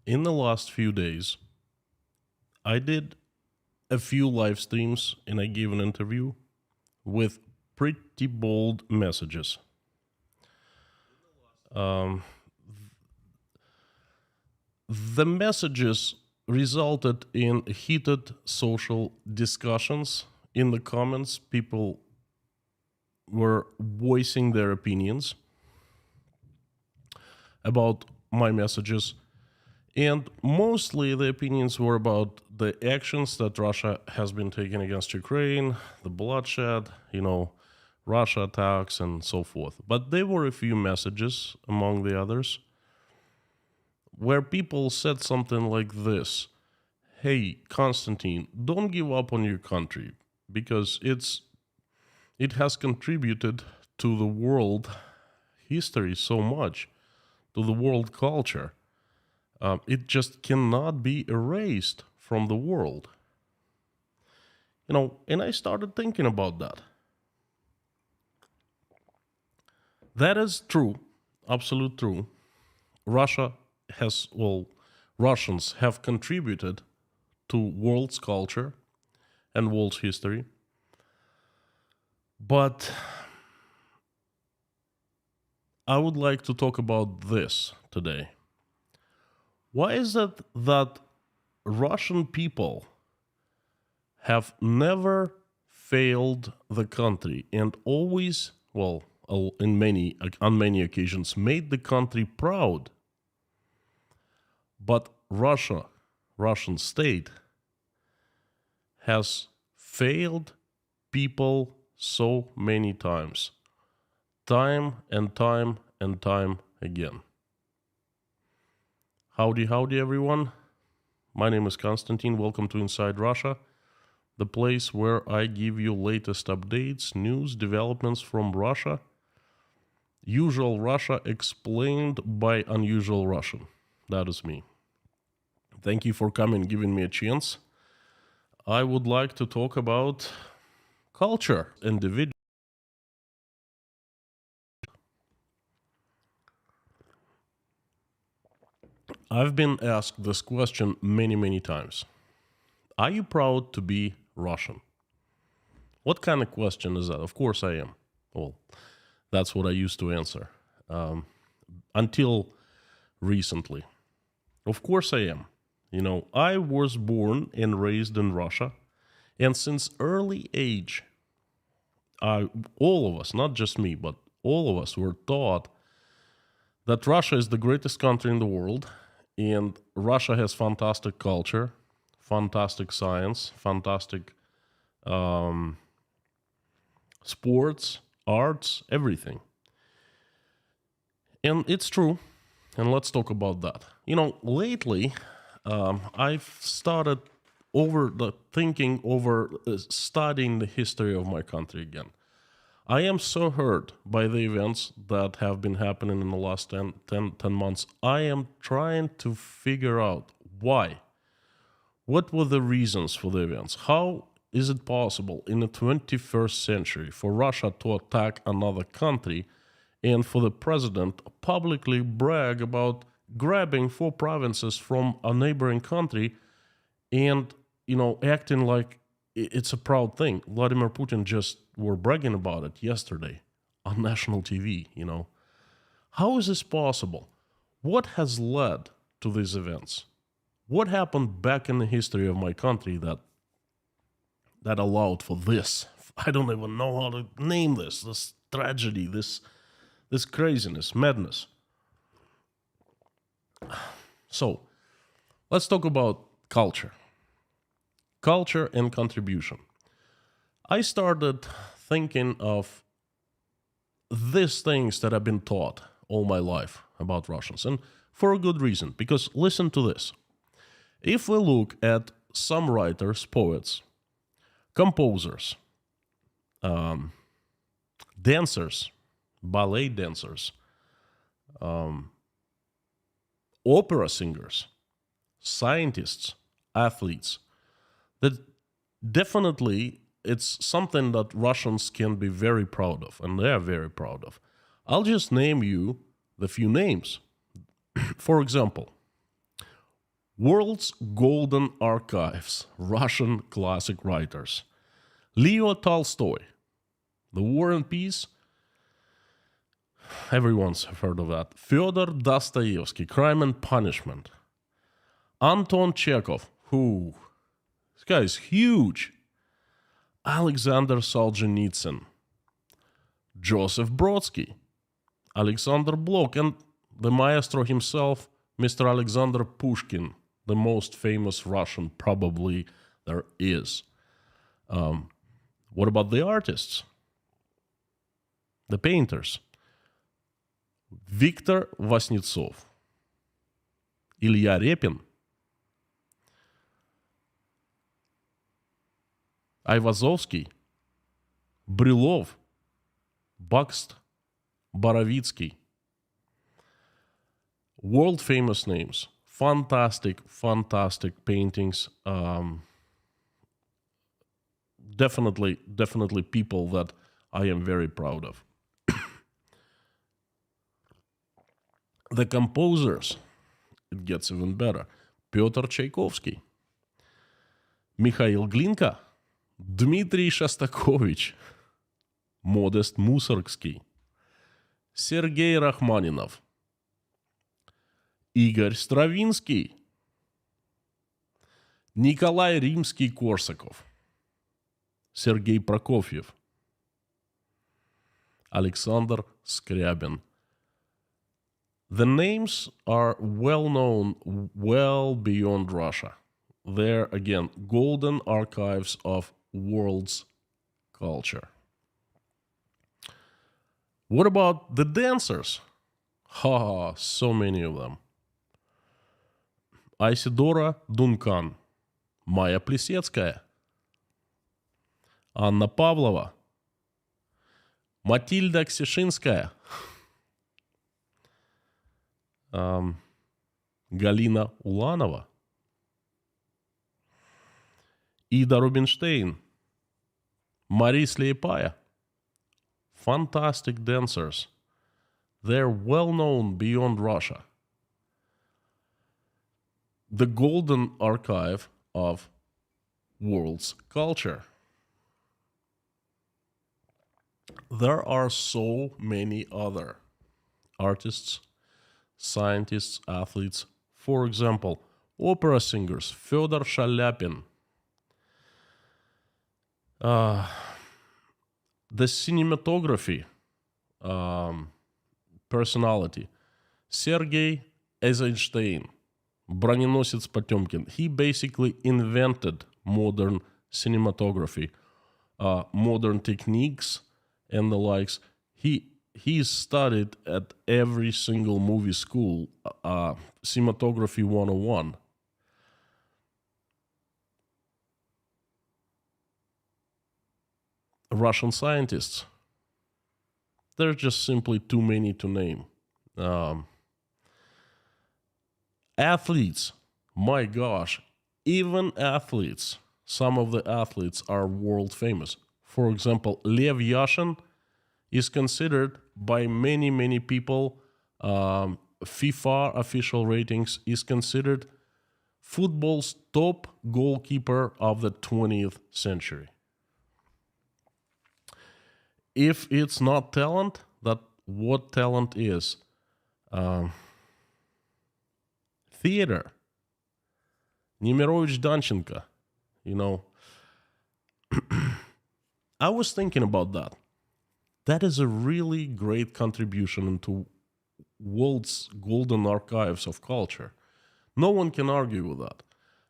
In the last few days, I did a few live streams and I gave an interview with pretty bold messages. Um, the messages resulted in heated social discussions. In the comments, people were voicing their opinions about my messages. And mostly the opinions were about the actions that Russia has been taking against Ukraine, the bloodshed, Russia attacks and so forth. But there were a few messages among the others where people said something like this: hey, Konstantin, don't give up on your country because it has contributed to the world history so much, to the world culture. It just cannot be erased from the world. And I started thinking about that. That is true, absolute true. Russians have contributed to world's culture and world's history. But I would like to talk about this today. Why is it that Russian people have never failed the country and always, on many occasions, made the country proud? But Russian state, has failed people so many times, time and time and time again. Howdy, everyone. My name is Konstantin. Welcome to Inside Russia, the place where I give you latest updates, news, developments from Russia. Usual Russia explained by unusual Russian. That is me. Thank you for coming, giving me a chance. I would like to talk about culture, individual. I've been asked this question many, many times. Are you proud to be Russian? What kind of question is that? Of course I am. Well, that's what I used to answer. Until recently. Of course I am. I was born and raised in Russia. And since early age, all of us, not just me, but all of us were taught that Russia is the greatest country in the world. And Russia has fantastic culture, fantastic science, fantastic sports, arts, everything. And it's true. And let's talk about that. Lately, I've started studying the history of my country again. I am so hurt by the events that have been happening in the last 10 months. I am trying to figure out why. What were the reasons for the events? How is it possible in the 21st century for Russia to attack another country and for the president publicly brag about grabbing 4 provinces from a neighboring country and, acting like it's a proud thing? Vladimir Putin just were bragging about it yesterday on national TV, How is this possible? What has led to these events? What happened back in the history of my country that allowed for this? I don't even know how to name this tragedy, this craziness, madness. So, let's talk about culture. Culture and contribution. I started thinking of these things that I've been taught all my life about Russians, and for a good reason, because listen to this. If we look at some writers, poets, composers, dancers, ballet dancers, opera singers, scientists, athletes, that definitely it's something that Russians can be very proud of, and they're very proud of. I'll just name you the few names. For example, World's Golden Archives, Russian classic writers. Leo Tolstoy, The War and Peace. Everyone's heard of that. Fyodor Dostoevsky, Crime and Punishment. Anton Chekhov, this guy is huge. Alexander Solzhenitsyn. Joseph Brodsky. Alexander Blok, and the maestro himself, Mr. Alexander Pushkin, the most famous Russian probably there is. What about the artists? The painters? Viktor Vasnetsov, Ilya Repin, Ayvazovsky, Brylov, Bakst, Borovitsky. World famous names. Fantastic, fantastic paintings. Definitely people that I am very proud of. The composers, it gets even better. Pyotr Tchaikovsky, Mikhail Glinka, Dmitry Shostakovich, Modest Mussorgsky, Sergei Rachmaninov, Igor Stravinsky, Nikolai Rimsky-Korsakov, Sergei Prokofiev, Alexander Scriabin. The names are well known, well beyond Russia. They're, again, golden archives of world's culture. What about the dancers? So many of them. Isidora Duncan, Maya Plisetskaya, Anna Pavlova, Matilda Kseshinskaya, Galina Ulanova, Ida Rubinstein, Marie Sliepaia. Fantastic dancers. They're well known beyond Russia. The golden archive of world's culture. There are so many other artists, scientists, athletes. For example, opera singers, Fyodor Shalyapin. The cinematography personality, Sergei Eisenstein, Броненосец Потемкин. He basically invented modern cinematography, modern techniques and the likes. He studied at every single movie school, cinematography 101. Russian scientists. There's just simply too many to name. Athletes, my gosh, even athletes. Some of the athletes are world famous. For example, Lev Yashin is considered by many people, FIFA official ratings, is considered football's top goalkeeper of the 20th century. If it's not talent, that what talent is? Theater. Nemirovich Danchenko, I was thinking about that. That is a really great contribution into world's golden archives of culture. No one can argue with that.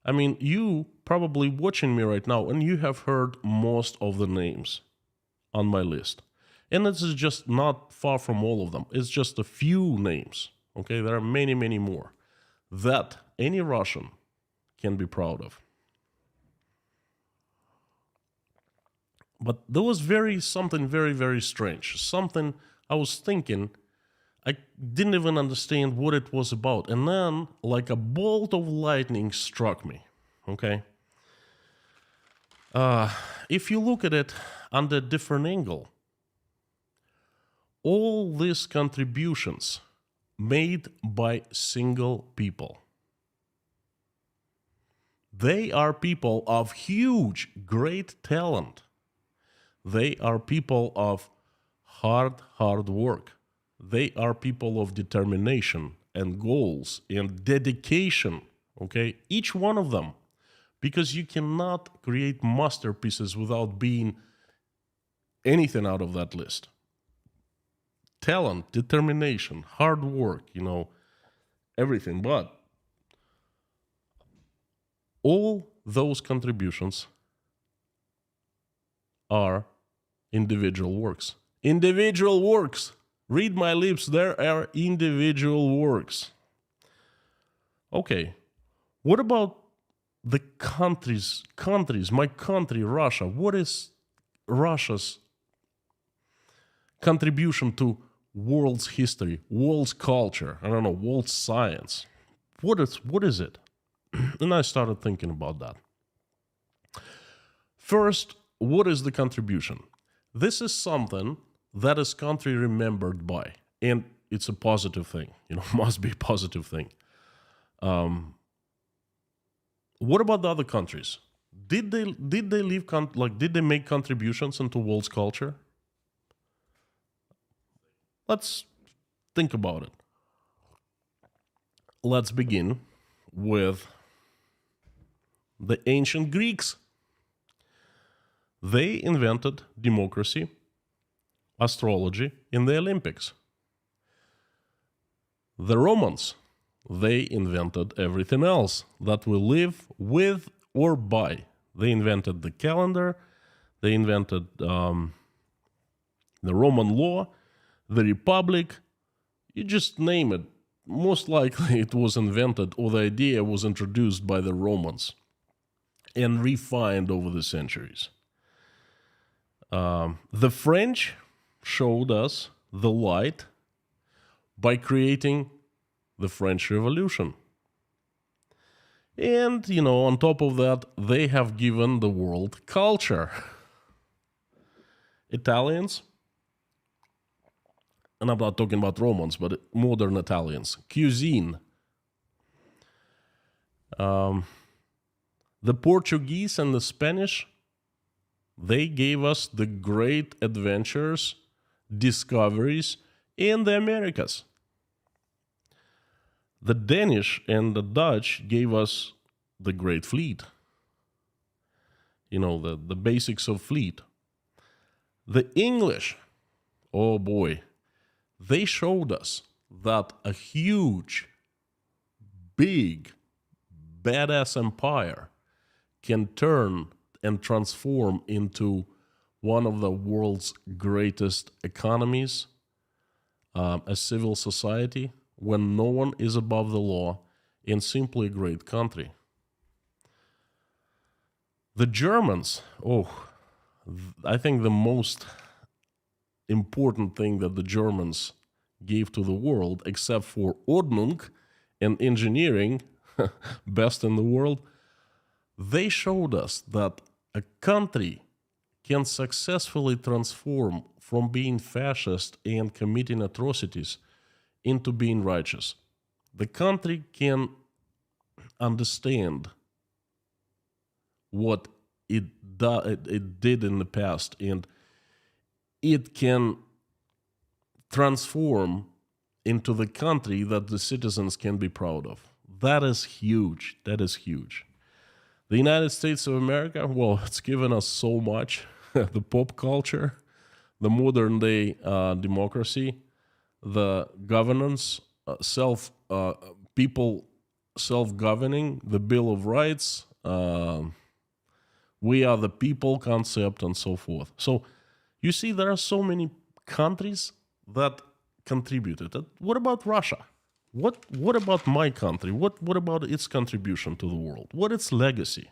I mean, you probably watching me right now, and you have heard most of the names on my list. And this is just not far from all of them. It's just a few names. Okay, there are many more that any Russian can be proud of. But there was something very strange. Something I was thinking, I didn't even understand what it was about. And then, like a bolt of lightning struck me. Okay? If you look at it under a different angle, all these contributions made by single people. They are people of huge, great talent. They are people of hard work. They are people of determination and goals and dedication, okay? Each one of them. Because you cannot create masterpieces without being anything out of that list. Talent, determination, hard work, everything. But all those contributions are individual works. Individual works. Read my lips, there are individual works. Okay, what about the countries, my country, Russia? What is Russia's contribution to world's history, world's culture, I don't know, world science? What is it? And I started thinking about that. First, what is the contribution? This is something that is country remembered by, and it's a positive thing, must be a positive thing. What about the other countries? Did they leave did they make contributions into world's culture? Let's think about it. Let's begin with the ancient Greeks. They invented democracy, astrology, in the Olympics. The Romans, they invented everything else that we live with or by. They invented the calendar, they invented the Roman law, the Republic, you just name it. Most likely it was invented, or the idea was introduced by the Romans and refined over the centuries. The French showed us the light by creating the French Revolution. And, on top of that, they have given the world culture. Italians, and I'm not talking about Romans, but modern Italians, cuisine. The Portuguese and the Spanish, they gave us the great adventures, discoveries in the Americas. The Danish and the Dutch gave us the Great Fleet. The basics of fleet. The English, oh boy, they showed us that a huge, big, badass empire can turn and transform into one of the world's greatest economies, a civil society, when no one is above the law, and simply a great country. The Germans, I think the most important thing that the Germans gave to the world, except for Ordnung and engineering, best in the world, they showed us that a country can successfully transform from being fascist and committing atrocities into being righteous. The country can understand what it did in the past, and it can transform into the country that the citizens can be proud of. That is huge. That is huge. The United States of America, well, it's given us so much. The pop culture, the modern day democracy, the governance, people self-governing, the Bill of Rights, we are the people concept, and so forth. So you see, there are so many countries that contributed. What about Russia? What about my country? What about its contribution to the world? What its legacy?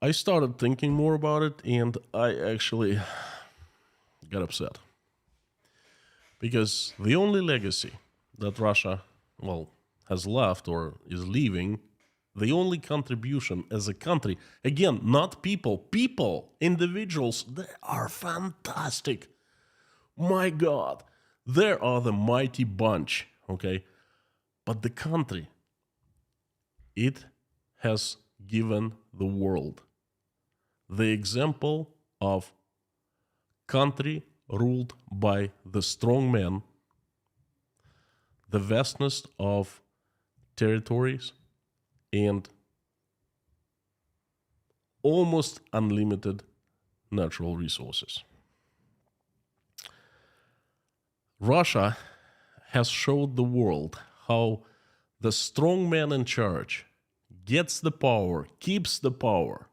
I started thinking more about it, and I actually got upset. Because the only legacy that Russia, has left or is leaving, the only contribution as a country, again, not people, individuals, they are fantastic. My God, they are the mighty bunch, okay? But the country, it has given the world the example of country ruled by the strong man, the vastness of territories, and almost unlimited natural resources. Russia has showed the world how the strong man in charge gets the power, keeps the power,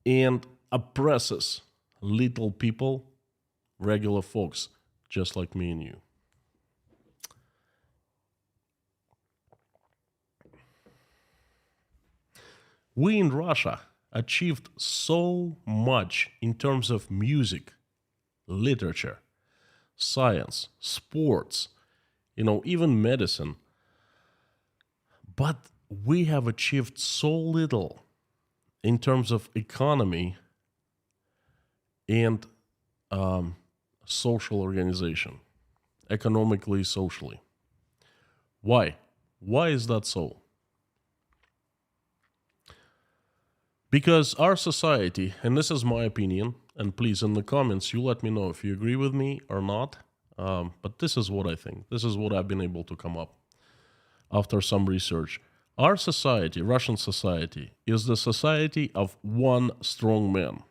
and oppresses little people, regular folks, just like me and you. We in Russia achieved so much in terms of music, literature, science, sports, even medicine. But we have achieved so little in terms of economy and social organization, economically, socially. Why? Why is that so? Because our society, and this is my opinion, and please in the comments you let me know if you agree with me or not, but this is what I think. This is what I've been able to come up after some research. Our society, Russian society, is the society of one strong man.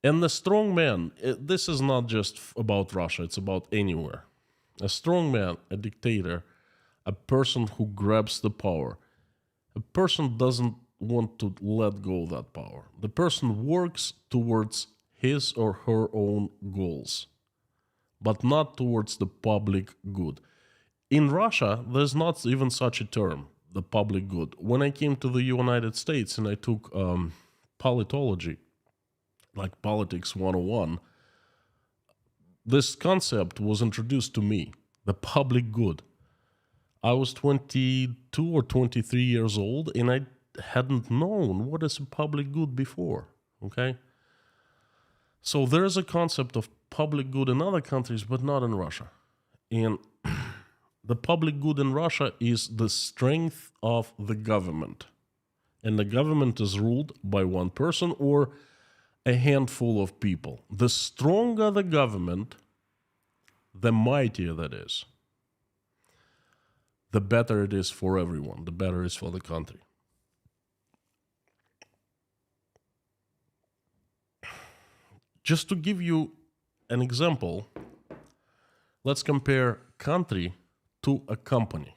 And the strong man, this is not just about Russia, it's about anywhere. A strong man, a dictator, a person who grabs the power. A person doesn't want to let go of that power. The person works towards his or her own goals, but not towards the public good. In Russia, there's not even such a term, the public good. When I came to the United States and I took politology, like Politics 101, this concept was introduced to me, the public good. I was 22 or 23 years old, and I hadn't known what is a public good before, okay? So there is a concept of public good in other countries, but not in Russia. And the public good in Russia is the strength of the government. And the government is ruled by one person or a handful of people. The stronger the government, the mightier that is. The better it is for everyone, the better it is for the country. Just to give you an example, let's compare country to a company.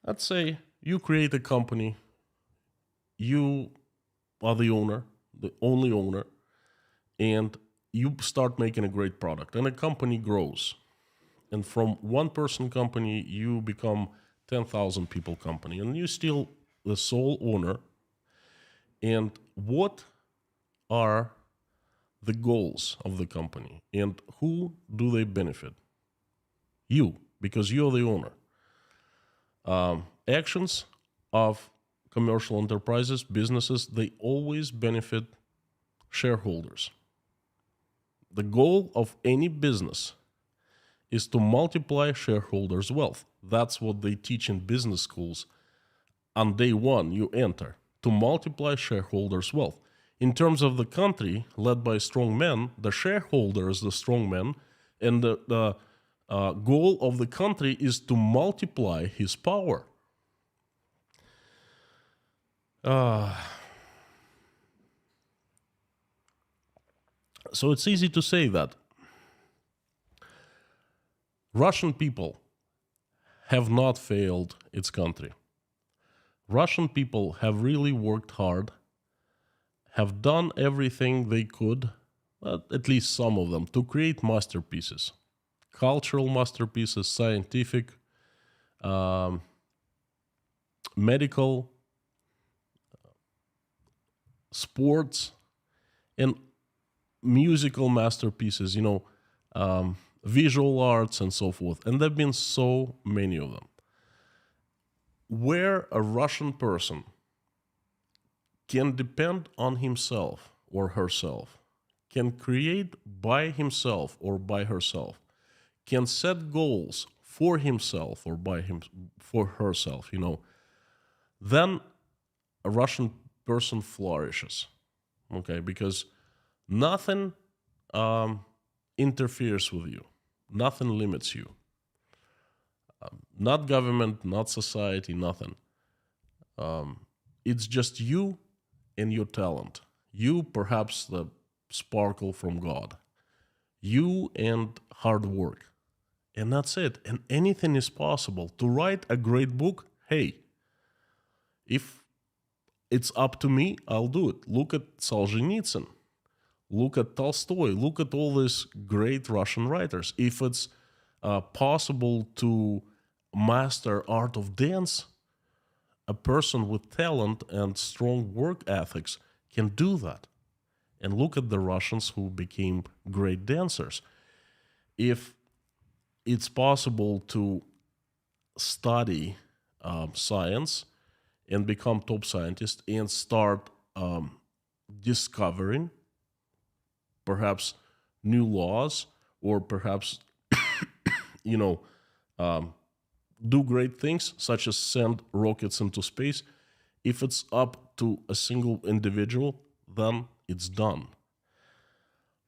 Let's say you create a company, you are the owner, the only owner, and you start making a great product, and a company grows. And from one person company, you become 10,000 people company, and you're still the sole owner. And what are the goals of the company, and who do they benefit? You, because you're the owner. Actions of commercial enterprises, businesses, they always benefit shareholders. The goal of any business is to multiply shareholders' wealth. That's what they teach in business schools. On day one, you enter to multiply shareholders' wealth. In terms of the country led by strong men, the shareholder is the strong man, and the goal of the country is to multiply his power. So it's easy to say that Russian people have not failed its country. Russian people have really worked hard, have done everything they could, at least some of them, to create masterpieces. Cultural masterpieces, scientific, medical, sports, and musical masterpieces, visual arts and so forth. And there have been so many of them. Where a Russian person can depend on himself or herself, can create by himself or by herself, can set goals for himself or by him for herself, then a Russian person flourishes. Okay, because nothing interferes with you, nothing limits you. Not government, not society, nothing. It's just you and your talent. You, perhaps the sparkle from God. You and hard work. And that's it. And anything is possible. To write a great book, hey, if it's up to me, I'll do it. Look at Solzhenitsyn. Look at Tolstoy. Look at all these great Russian writers. If it's possible to master art of dance, a person with talent and strong work ethics can do that. And look at the Russians who became great dancers. If it's possible to study science and become top scientist and start discovering perhaps new laws or perhaps, do great things such as send rockets into space, if it's up to a single individual, then it's done.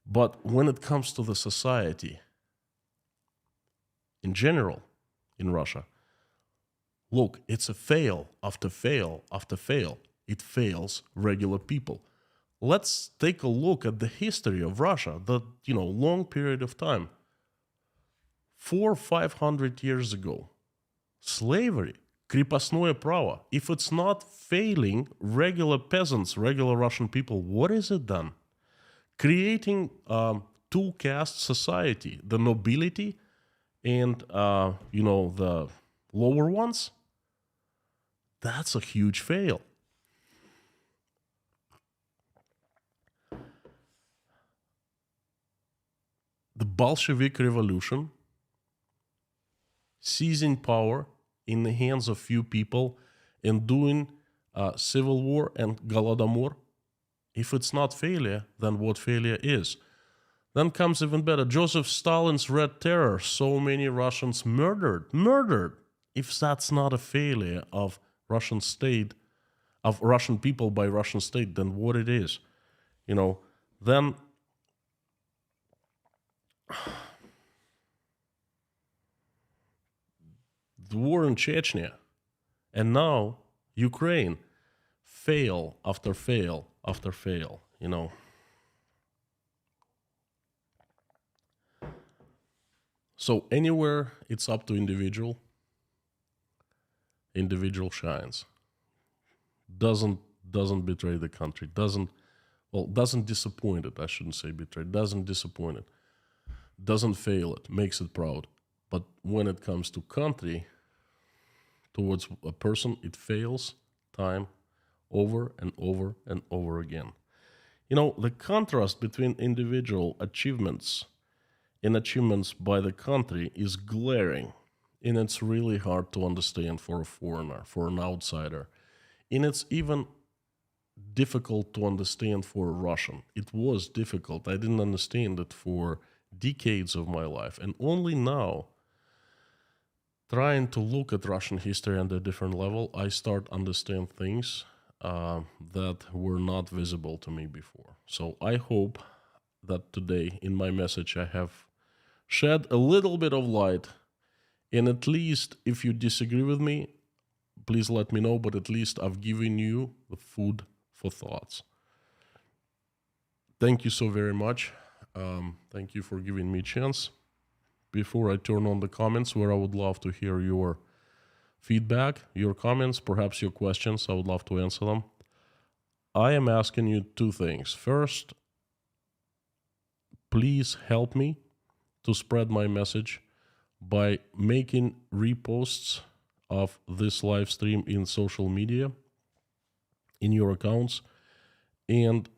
But when it comes to the society in general in Russia, look, it's a fail after fail after fail. It fails regular people. Let's take a look at the history of Russia, the long period of time. 400 or 500 years ago, slavery, крепостное право. If it's not failing regular peasants, regular Russian people, what is it then? Creating two-caste society, the nobility and the lower ones. That's a huge fail. The Bolshevik Revolution, seizing power in the hands of few people and doing civil war and Golodomor. If it's not failure, then what failure is? Then comes even better. Joseph Stalin's Red Terror, so many Russians murdered. If that's not a failure of Russian state, of Russian people by Russian state, then what it is? Then the war in Chechnya, and now Ukraine, fail after fail after fail, So anywhere it's up to individual shines. Doesn't betray the country, doesn't disappoint it, I shouldn't say betray, doesn't disappoint it, doesn't fail it, makes it proud. But when it comes to country, towards a person, it fails time over and over and over again. The contrast between individual achievements and achievements by the country is glaring, and it's really hard to understand for a foreigner, for an outsider. And it's even difficult to understand for a Russian. It was difficult. I didn't understand it for decades of my life. And only now, trying to look at Russian history on a different level, I start understand things that were not visible to me before. So I hope that today in my message I have shed a little bit of light, and at least if you disagree with me, please let me know, but at least I've given you the food for thoughts. Thank you so very much. Thank you for giving me a chance. Before I turn on the comments, where I would love to hear your feedback, your comments, perhaps your questions, I would love to answer them. I am asking you two things. First, please help me to spread my message by making reposts of this live stream in social media, in your accounts. And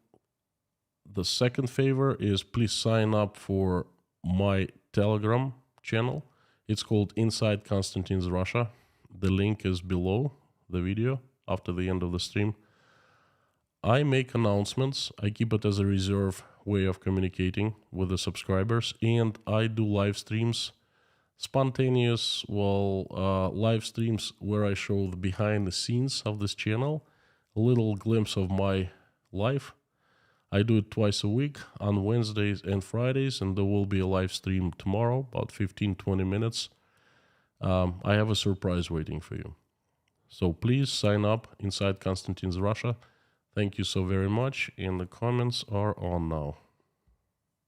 the second favor is please sign up for my Telegram channel. It's called Inside Konstantin's Russia. The link is below the video after the end of the stream. I make announcements. I keep it as a reserve way of communicating with the subscribers, and I do live streams spontaneous, live streams where I show the behind the scenes of this channel, a little glimpse of my life. I do it twice a week on Wednesdays and Fridays, and there will be a live stream tomorrow, about 15-20 minutes. I have a surprise waiting for you. So please sign up inside Konstantin's Russia. Thank you so very much, and the comments are on now.